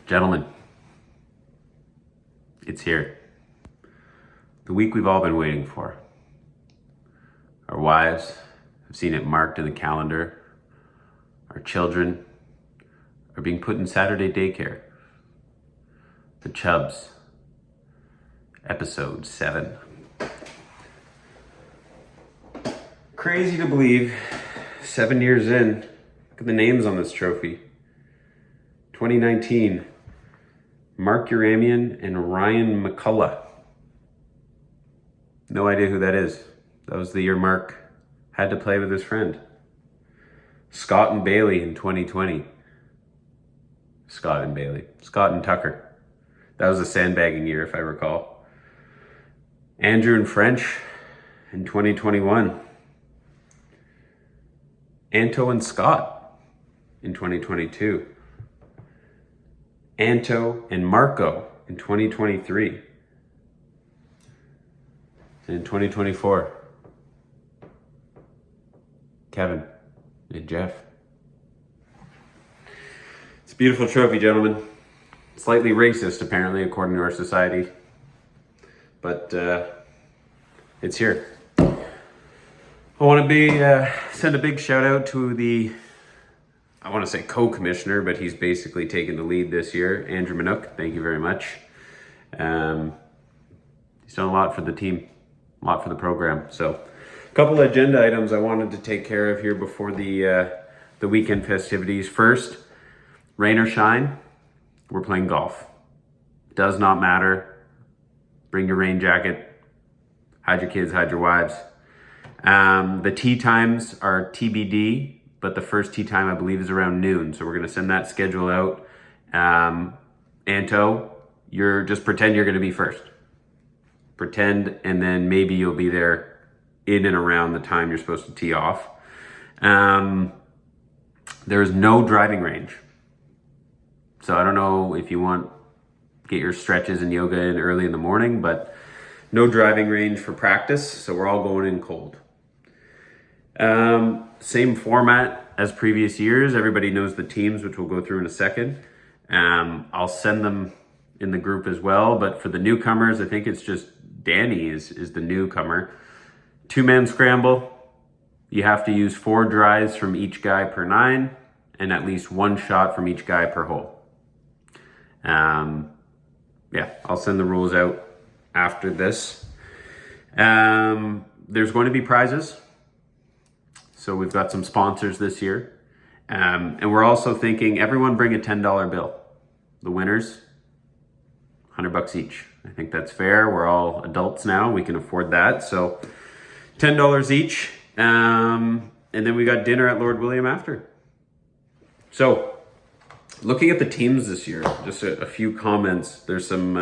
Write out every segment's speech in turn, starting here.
Gentlemen, it's here. The week we've all been waiting for. Our wives have seen it marked in the calendar. Our children are being put in Saturday daycare. The Chubbs, episode 7. Crazy to believe, 7 years in, look at the names on this trophy. 2019, Mark Uramian and Ryan McCullough. No idea who that is. That was the year Mark had to play with his friend. Scott and Bailey in 2020. Scott and Tucker. That was a sandbagging year, if I recall. Andrew and French in 2021. Anto and Scott in 2022. Anto and Marco in 2023. And in 2024, Kevin and Jeff. It's a beautiful trophy, gentlemen. Slightly racist, apparently, according to our society. But it's here. I want to send a big shout out to I want to say co-commissioner, but he's basically taken the lead this year, Andrew Minook. Thank you very much. He's done a lot for the team, a lot for the program. So a couple of agenda items I wanted to take care of here before the weekend festivities. First, rain or shine, we're playing golf. Does not matter. Bring your rain jacket. Hide your kids, hide your wives. The tee times are TBD, but the first tee time I believe is around noon. So we're going to send that schedule out. Anto, just pretend you're going to be first. Pretend, and then maybe you'll be there in and around the time you're supposed to tee off. There's no driving range. So I don't know if you get your stretches and yoga in early in the morning, but no driving range for practice. So we're all going in cold. Same format as previous years. Everybody knows the teams, which we'll go through in a second. I'll send them in the group as well. But for the newcomers, I think it's just Danny is the newcomer. 2-man scramble. You have to use 4 drives from each guy per 9 and at least 1 shot from each guy per hole. I'll send the rules out after this. There's going to be prizes. So we've got some sponsors this year. And we're also thinking everyone bring a $10 bill. The winners, $100 each. I think that's fair. We're all adults now. We can afford that. So $10 each. And then we got dinner at Lord William after. So looking at the teams this year, just a few comments. There's some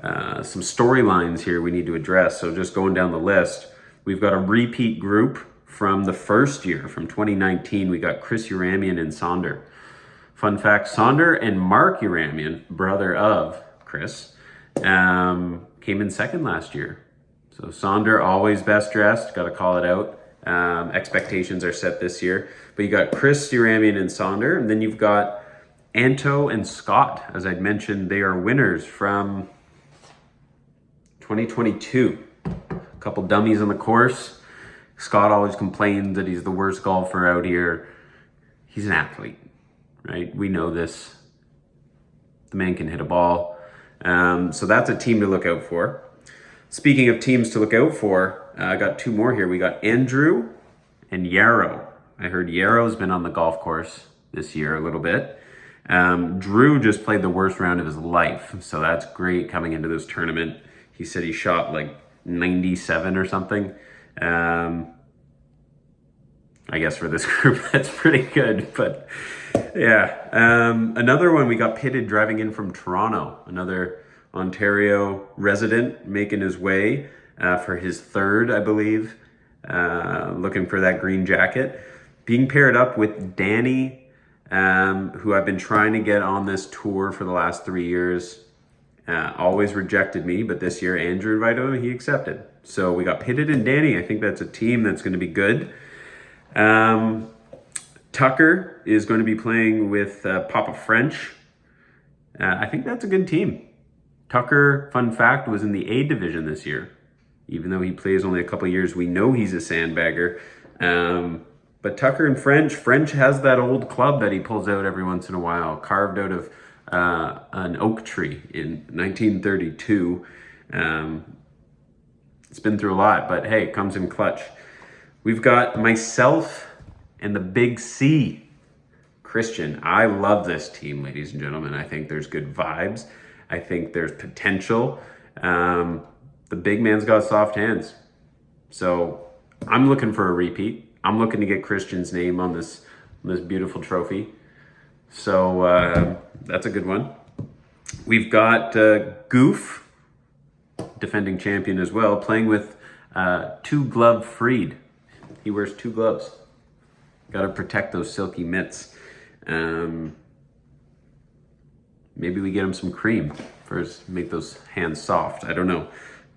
storylines here we need to address. So just going down the list, we've got a repeat group from the first year, from 2019. We got Chris Uramian and Sonder. Fun fact, Sonder and Mark Uramian, brother of Chris, came in second last year. So Sonder, always best dressed, got to call it out. Expectations are set this year. But you got Chris Uramian and Sonder, and then you've got Anto and Scott. As I'd mentioned, they are winners from 2022. A couple dummies on the course. Scott always complains that he's the worst golfer out here. He's an athlete, right? We know this. The man can hit a ball. So that's a team to look out for. Speaking of teams to look out for, I got 2 more here. We got Andrew and Yarrow. I heard Yarrow's been on the golf course this year a little bit. Drew just played the worst round of his life. So that's great coming into this tournament. He said he shot like 97 or something. I guess for this group, that's pretty good, but yeah. Another one, we got pitted driving in from Toronto, another Ontario resident making his way for his 3rd, I believe, looking for that green jacket. Being paired up with Danny, who I've been trying to get on this tour for the last 3 years. Always rejected me, but this year Andrew invited him and he accepted. So we got Pitted and Danny. I think that's a team that's going to be good. Tucker is going to be playing with Papa French I think that's a good team. Tucker, fun fact, was in the A division this year. Even though he plays only a couple years, we know he's a sandbagger. But Tucker and French has that old club that he pulls out every once in a while, carved out of an oak tree in 1932. It's been through a lot, but hey, it comes in clutch. We've got myself and the big C, Christian. I love this team, ladies and gentlemen. I think there's good vibes. I think there's potential. The big man's got soft hands. So I'm looking for a repeat. I'm looking to get Christian's name on this beautiful trophy. So that's a good one. We've got Goof, defending champion as well, playing with two-glove Freed. He wears two gloves. Got to protect those silky mitts. Maybe we get him some cream first, make those hands soft. I don't know.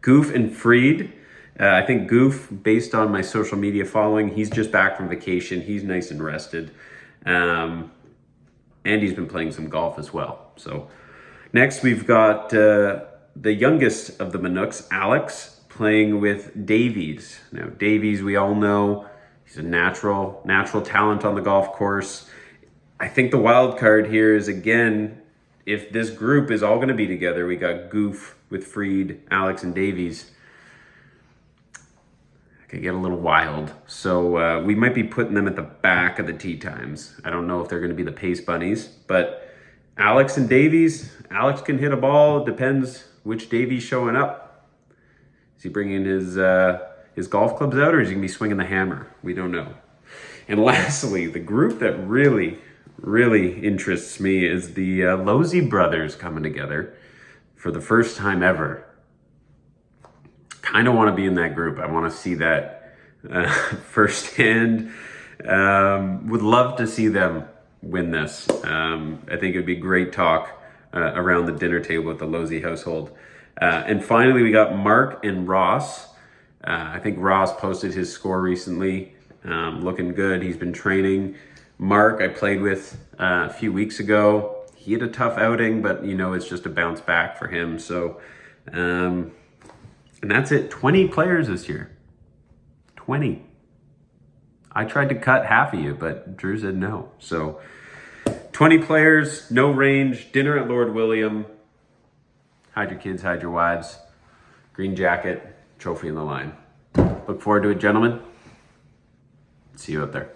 Goof and Freed. I think Goof, based on my social media following, he's just back from vacation. He's nice and rested. And he's been playing some golf as well. So next we've got the youngest of the Manooks, Alex, playing with Davies. Now Davies, we all know, he's a natural talent on the golf course. I think the wild card here is, again, if this group is all going to be together, we got Goof with Freed, Alex, and Davies. It could get a little wild. So we might be putting them at the back of the tee times. I don't know if they're going to be the pace bunnies, but Alex and Davies, Alex can hit a ball. It depends which Davies showing up. Is he bringing his golf clubs out, or is he going to be swinging the hammer? We don't know. And lastly, the group that really interests me is the Losey brothers coming together for the first time ever. Kind of want to be in that group. I want to see that firsthand. Would love to see them win this. I think it would be great talk around the dinner table at the Losey household. And finally, we got Mark and Ross. I think Ross posted his score recently. Looking good. He's been training. Mark, I played with a few weeks ago. He had a tough outing, but it's just a bounce back for him. So, and that's it. 20 players this year. 20. I tried to cut half of you, but Drew said no. So 20 players, no range, dinner at Lord William. Hide your kids, hide your wives. Green jacket, trophy in the line. Look forward to it, gentlemen. See you out there.